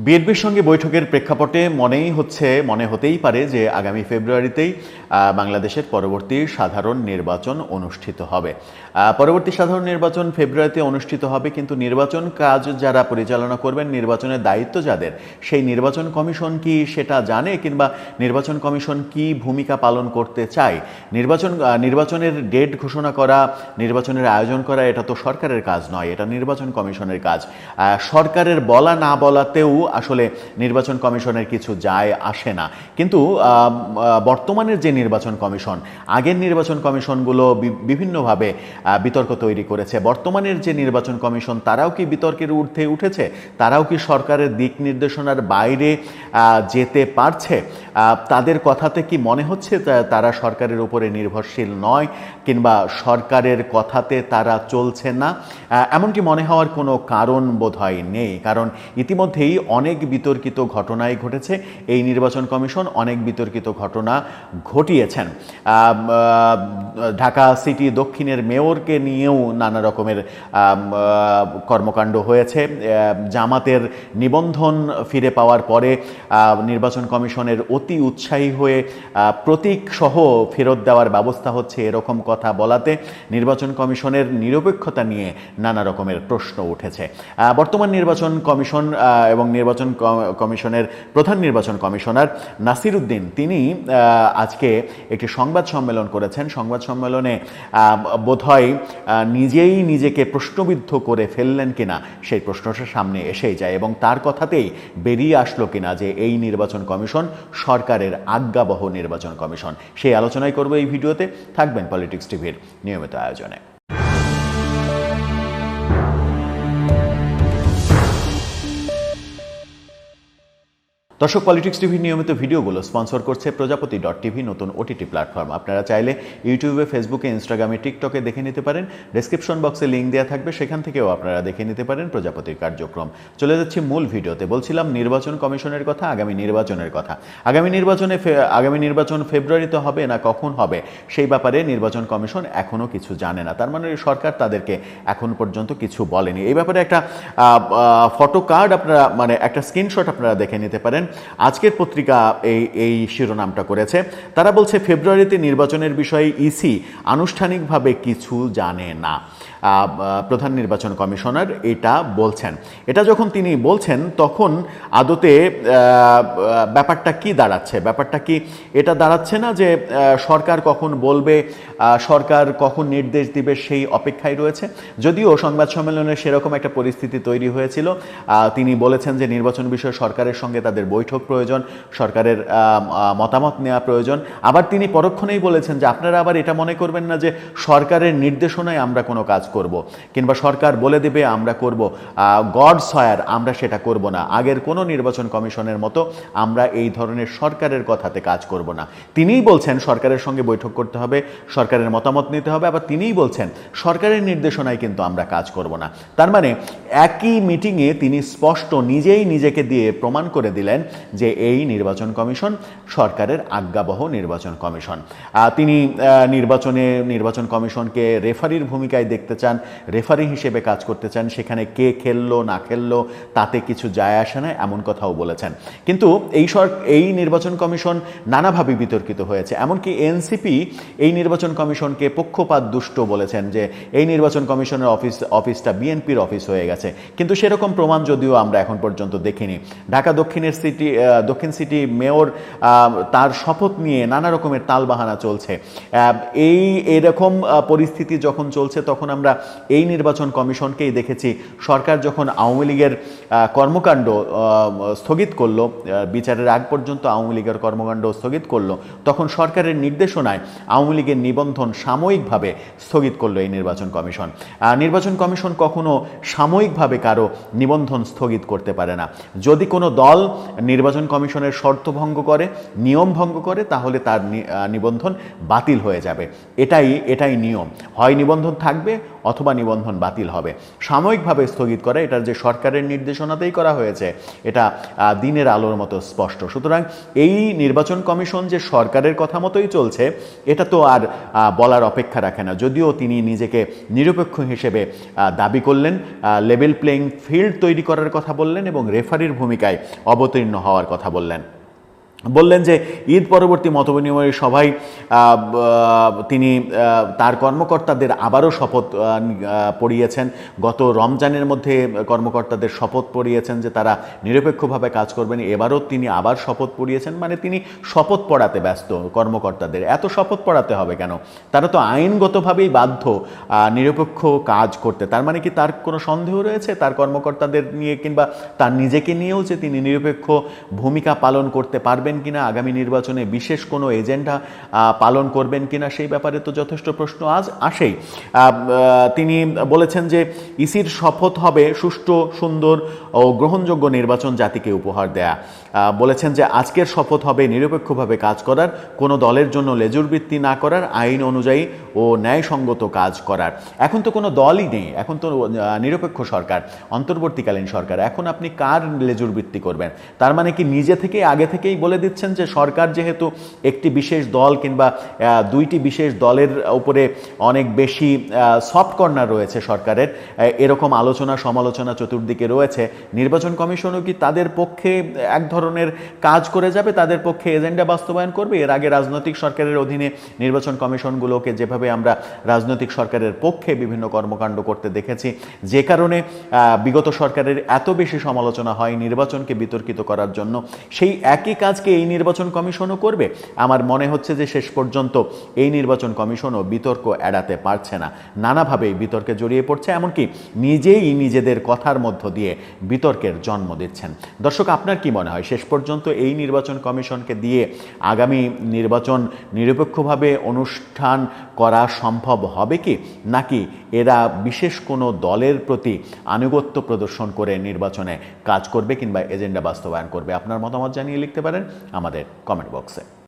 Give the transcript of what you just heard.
বিএনপির সঙ্গে বৈঠকের প্রেক্ষাপটে মনে হতেই পারে যে আগামী ফেব্রুয়ারিতেই বাংলাদেশের পরবর্তী সাধারণ নির্বাচন অনুষ্ঠিত হবে। পরবর্তী সাধারণ নির্বাচন ফেব্রুয়ারিতে অনুষ্ঠিত হবে, কিন্তু নির্বাচন কাজ যারা পরিচালনা করবেন, নির্বাচনের দায়িত্ব যাদের, সেই নির্বাচন কমিশন কি সেটা জানে, কিংবা নির্বাচন কমিশন কি ভূমিকা পালন করতে চায়? নির্বাচনের ডেট ঘোষণা করা, নির্বাচনের আয়োজন করা, এটা তো সরকারের কাজ নয়, এটা নির্বাচন কমিশনের কাজ। সরকারের বলা না বলাতেও আসলে নির্বাচন কমিশনের কিছু যায় আসে না। কিন্তু বর্তমানের যে নির্বাচন কমিশন, আগের নির্বাচন কমিশনগুলো বিভিন্নভাবে বিতর্ক তৈরি করেছে। বর্তমানের যে নির্বাচন কমিশন, তারাও কি বিতর্কের ঊর্ধ্বে উঠেছে? তারাও কি সরকারের দিক নির্দেশনার বাইরে যেতে পারছে? তাদের কথাতে কি মনে হচ্ছে তারা সরকারের উপরে নির্ভরশীল নয়, কিংবা সরকারের কথাতে তারা চলছে না? এমনটি মনে হওয়ার কোনো কারণ বোধহয় নেই, কারণ ইতিমধ্যেই অনেক বিতর্কিত ঘটনাই ঘটেছে। এই নির্বাচন কমিশন অনেক বিতর্কিত ঘটনা ঘটিয়েছেন। ঢাকা সিটি দক্ষিণের মেয়রকে নিয়েও নানা রকমের কর্মকাণ্ড হয়েছে। জামাতের নিবন্ধন ফিরে পাওয়ার পরে নির্বাচন কমিশনের অতি উৎসাহী হয়ে প্রতীক সহ ফেরত দেওয়ার ব্যবস্থা হচ্ছে, এরকম কথা বলাতে নির্বাচন কমিশনের নিরপেক্ষতা নিয়ে নানা রকমের প্রশ্ন উঠেছে। বর্তমান নির্বাচন কমিশন এবং নির্বাচন কমিশনের প্রধান নির্বাচন কমিশনার নাসির উদ্দিন, তিনি আজকে একটি সংবাদ সম্মেলন করেছেন। সংবাদ সম্মেলনে বোধহয় নিজেই নিজেকে প্রশ্নবিদ্ধ করে ফেললেন কিনা সেই প্রশ্নটা সামনে এসেই যায়, এবং তার কথাতেই বেরিয়ে আসলো কিনা যে এই নির্বাচন কমিশন সরকারের আজ্ঞাবহ নির্বাচন কমিশন। সেই আলোচনাই করবো এই ভিডিওতে। থাকবেন পলিটিক্স টিভির নিয়মিত আয়োজনে। দর্শক, পলিটিক্স টিভির নিয়মিত ভিডিওগুলো স্পন্সর করছে প্রজাপতি.টিভি, নতুন ওটিটি প্ল্যাটফর্ম। আপনারা চাইলে ইউটিউবে, ফেসবুকে, ইনস্টাগ্রামে, টিকটকে দেখে নিতে পারেন। ডেসক্রিপশন বক্সে লিঙ্ক দেওয়া থাকবে, সেখান থেকেও আপনারা দেখে নিতে পারেন প্রজাপতির কার্যক্রম। চলে যাচ্ছি মূল ভিডিওতে। বলছিলাম নির্বাচন কমিশনের কথা, আগামী নির্বাচনের কথা। আগামী নির্বাচন ফেব্রুয়ারিতে হবে না কখন হবে, সেই ব্যাপারে নির্বাচন কমিশন এখনও কিছু জানে না। তার মানে সরকার তাদেরকে এখন পর্যন্ত কিছু বলেনি। এই ব্যাপারে একটা ফটো কার্ড আপনারা, একটা স্ক্রিনশট আপনারা দেখে নিতে পারেন। আজকের পত্রিকা এই শিরোনামটা করেছে। তারা বলছে, ফেব্রুয়ারিতে নির্বাচনের বিষয়ে ইসি আনুষ্ঠানিকভাবে কিছু জানে না। প্রধান নির্বাচন কমিশনার এটা বলছেন। এটা যখন তিনি বলছেন, তখন আদতে ব্যাপারটা কি দাঁড়াচ্ছে? ব্যাপারটা কি এটা দাঁড়াচ্ছে না যে সরকার কখন বলবে, সরকার কখন নির্দেশ দিবে, সেই অপেক্ষায় রয়েছে? যদিও সংবাদ সম্মেলনে সেরকম একটা পরিস্থিতি তৈরি হয়েছিল। তিনি বলেছেন যে নির্বাচন বিষয়ে সরকারের সঙ্গে তাদের বৈঠক প্রয়োজন, সরকারের মতামত নেওয়া প্রয়োজন। আবার তিনি পরক্ষণেই বলেছেন যে আপনারা আবার এটা মনে করবেন না যে সরকারের নির্দেশনায় আমরা কোনো কাজ করব, কিংবা সরকার বলে দেবে আমরা করব, গড সয়ার আমরা সেটা করব না। আগের কোনো নির্বাচন কমিশনের মতো আমরা এই ধরনের সরকারের কথাতে কাজ করব না। তিনিই বলছেন সরকারের সঙ্গে বৈঠক করতে হবে, সরকারের মতামত নিতে হবে। আবার তিনিই বলছেন সরকারের নির্দেশনায় কিন্তু আমরা কাজ করব না। তার মানে একই মিটিংয়ে তিনি স্পষ্ট নিজেই নিজেকে দিয়ে প্রমাণ করে দিলেন যে এই নির্বাচন কমিশন সরকারের আজ্ঞাবহ নির্বাচন কমিশন। তিনি নির্বাচন কমিশনকে রেফারির ভূমিকায় দেখতে চান, রেফারি হিসেবে কাজ করতে চান। সেখানে কে খেললো না খেললো তাতে কিছু যায় আসে না, এমন কথাও বলেছেন। কিন্তু এই নির্বাচন কমিশন নানাভাবে বিতর্কিত হয়েছে। এমনকি এনসিপি এই নির্বাচন কমিশনকে পক্ষপাত দুষ্ট বলেছেন, যে এই নির্বাচন কমিশনের অফিসটা বিএনপির অফিস হয়ে গেছে। কিন্তু সেরকম প্রমাণ যদিও আমরা এখন পর্যন্ত দেখিনি। ঢাকা দক্ষিণ সিটি মেয়র, তার শপথ নিয়ে নানা রকমের তালবাহানা চলছে। এরকম পরিস্থিতি যখন চলছে, তখন আমরা এই নির্বাচন কমিশনকেই দেখেছি সরকার যখন আওয়ামী লীগের কর্মকাণ্ড স্থগিত করলো, বিচারের আগ পর্যন্ত আওয়ামী লীগের কর্মকাণ্ড স্থগিত করলো, তখন সরকারের নির্দেশনায় আওয়ামী লীগের নিবন্ধন সাময়িকভাবে স্থগিত করলো এই নির্বাচন কমিশন। নির্বাচন কমিশন কখনো সাময়িকভাবে কারো নিবন্ধন স্থগিত করতে পারে না। যদি কোনো দল নির্বাচন কমিশনের শর্ত ভঙ্গ করে, নিয়ম ভঙ্গ করে, তাহলে তার নিবন্ধন বাতিল হয়ে যাবে। এটাই নিয়ম। হয় নিবন্ধন থাকবে, অথবা নিবন্ধন বাতিল হবে। সাময়িকভাবে স্থগিত করা, এটার যে সরকারের নির্দেশনাতেই করা হয়েছে, এটা দিনের আলোর মতো স্পষ্ট। সুতরাং এই নির্বাচন কমিশন যে সরকারের কথা মতোই চলছে, এটা তো আর বলার অপেক্ষা রাখে না। যদিও তিনি নিজেকে নিরপেক্ষ হিসেবে দাবি করলেন, লেভেল প্লেইং ফিল্ড তৈরি করার কথা বললেন এবং রেফারির ভূমিকায় অবতীর্ণ হওয়ার কথা বললেন যে ঈদ পরবর্তী মতবিনিময় সভায় তিনি তার কর্মকর্তাদের আবারও শপথ পড়িয়েছেন। গত রমজানের মধ্যে কর্মকর্তাদের শপথ পড়িয়েছেন যে তারা নিরপেক্ষভাবে কাজ করবেন। এবারও তিনি আবার শপথ পড়িয়েছেন, মানে তিনি শপথ পড়াতে ব্যস্ত কর্মকর্তাদের। এত শপথ পড়াতে হবে কেন? তারা তো আইনগতভাবেই বাধ্য নিরপেক্ষ কাজ করতে। তার মানে কি তার কোনো সন্দেহ রয়েছে তার কর্মকর্তাদের নিয়ে কিংবা তার নিজেকে নিয়েও যে তিনি নিরপেক্ষ ভূমিকা পালন করতে পারবেন কিনা, আগামী নির্বাচনে বিশেষ কোনো এজেন্ডা পালন করবেন কিনা, সেই ব্যাপারে তো যথেষ্ট প্রশ্ন আসেই। তিনি বলেছেন যে ইসির শপথ হবে সুষ্ঠু, সুন্দর ও গ্রহণযোগ্য নির্বাচন জাতিকে উপহার দেয়া। বলেছেন যে আজকের শপথ হবে নিরপেক্ষভাবে কাজ করার, কোনো দলের জন্য লেজুরবৃত্তি না করার, আইন অনুযায়ী ও ন্যায়সঙ্গত কাজ করার। এখন তো কোনো দলই নেই, এখন তো নিরপেক্ষ সরকার, অন্তর্বর্তীকালীন সরকার। এখন আপনি কার লেজুরবৃত্তি করবেন? তার মানে কি নিজে থেকেই আগে থেকেই বলে দিচ্ছেন যে সরকার যেহেতু একটি বিশেষ দল কিংবা দুইটি বিশেষ দলের উপরে অনেক বেশি সফট কর্নার রয়েছে সরকারের, এরকম আলোচনা সমালোচনা চতুর্দিকে রয়েছে, নির্বাচন কমিশনও কি তাদের পক্ষে এক ধরনের কাজ করে যাবে, তাদের পক্ষে এজেন্ডা বাস্তবায়ন করবে? এর আগে রাজনৈতিক সরকারের অধীনে নির্বাচন কমিশনগুলোকে যেভাবে আমরা রাজনৈতিক সরকারের পক্ষে বিভিন্ন কর্মকাণ্ড করতে দেখেছি, যে কারণে বিগত সরকারের এত বেশি সমালোচনা হয় নির্বাচনকে বিতর্কিত করার জন্য, সেই একই কাজকে এই নির্বাচন কমিশনও করবে? আমার মনে হচ্ছে যে শেষ পর্যন্ত এই নির্বাচন কমিশনও বিতর্ক এড়াতে পারছে না, নানাভাবেই বিতর্কে জড়িয়ে পড়ছে, এমনকি নিজেই নিজেদের কথার মধ্য দিয়ে বিতর্কের জন্ম দিচ্ছেন। দর্শক, আপনার কি মনে হয় শেষ পর্যন্ত এই নির্বাচন কমিশনকে দিয়ে আগামী নির্বাচন নিরপেক্ষভাবে অনুষ্ঠান করা সম্ভব হবে কি, নাকি এরা বিশেষ কোনো দলের প্রতি আনুগত্য প্রদর্শন করে নির্বাচনে কাজ করবে কিংবা এজেন্ডা বাস্তবায়ন করবে? আপনার মতামত জানিয়ে লিখতে পারেন আমাদের কমেন্ট বক্সে।